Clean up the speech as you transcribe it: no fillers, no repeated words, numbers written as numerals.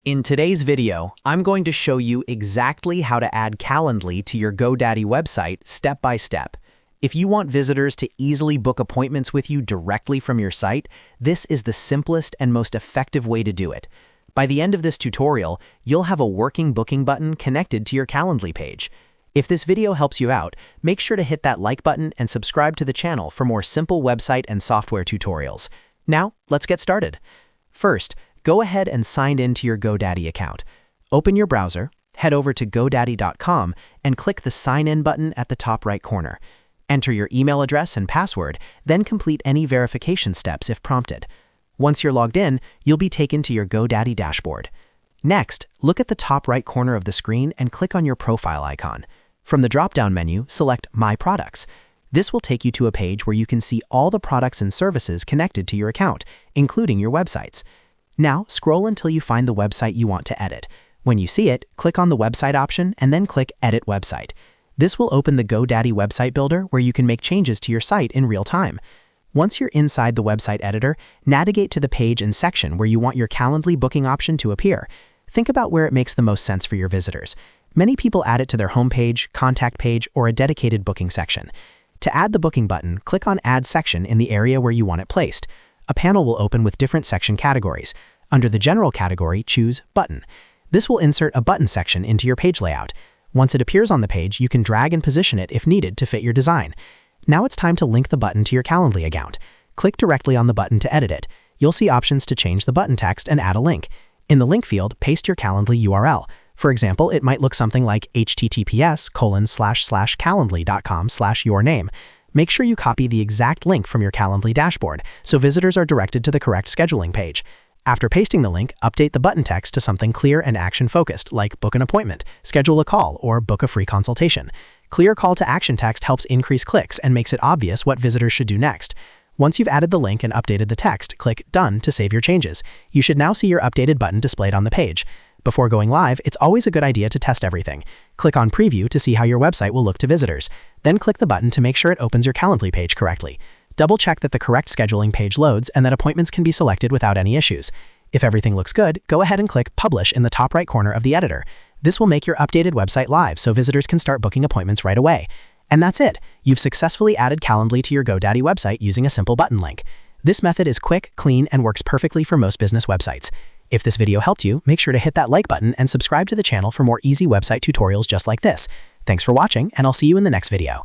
In today's video, I'm going to show you exactly how to add Calendly to your GoDaddy website step by step. If you want visitors to easily book appointments with you directly from your site, this is the simplest and most effective way to do it. By the end of this tutorial, you'll have a working booking button connected to your Calendly page. If this video helps you out, make sure to hit that like button and subscribe to the channel for more simple website and software tutorials. Now, let's get started. First, go ahead and sign in to your GoDaddy account. Open your browser, head over to GoDaddy.com, and click the Sign In button at the top right corner. Enter your email address and password, then complete any verification steps if prompted. Once you're logged in, you'll be taken to your GoDaddy dashboard. Next, look at the top right corner of the screen and click on your profile icon. From the drop-down menu, select My Products. This will take you to a page where you can see all the products and services connected to your account, including your websites. Now, scroll until you find the website you want to edit. When you see it, click on the website option and then click Edit Website. This will open the GoDaddy website builder where you can make changes to your site in real time. Once you're inside the website editor, navigate to the page and section where you want your Calendly booking option to appear. Think about where it makes the most sense for your visitors. Many people add it to their homepage, contact page, or a dedicated booking section. To add the booking button, click on Add Section in the area where you want it placed. A panel will open with different section categories. Under the General category, choose Button. This will insert a button section into your page layout. Once it appears on the page, you can drag and position it if needed to fit your design. Now it's time to link the button to your Calendly account. Click directly on the button to edit it. You'll see options to change the button text and add a link. In the link field, paste your Calendly URL. For example, it might look something like https://calendly.com/yourname. Make sure you copy the exact link from your Calendly dashboard so visitors are directed to the correct scheduling page. After pasting the link, update the button text to something clear and action-focused, like book an appointment, schedule a call, or book a free consultation. Clear call to action text helps increase clicks and makes it obvious what visitors should do next. Once you've added the link and updated the text, click Done to save your changes. You should now see your updated button displayed on the page. Before going live, it's always a good idea to test everything. Click on Preview to see how your website will look to visitors. Then click the button to make sure it opens your Calendly page correctly. Double-check that the correct scheduling page loads and that appointments can be selected without any issues. If everything looks good, go ahead and click Publish in the top right corner of the editor. This will make your updated website live so visitors can start booking appointments right away. And that's it. You've successfully added Calendly to your GoDaddy website using a simple button link. This method is quick, clean, and works perfectly for most business websites. If this video helped you, make sure to hit that like button and subscribe to the channel for more easy website tutorials just like this. Thanks for watching, and I'll see you in the next video.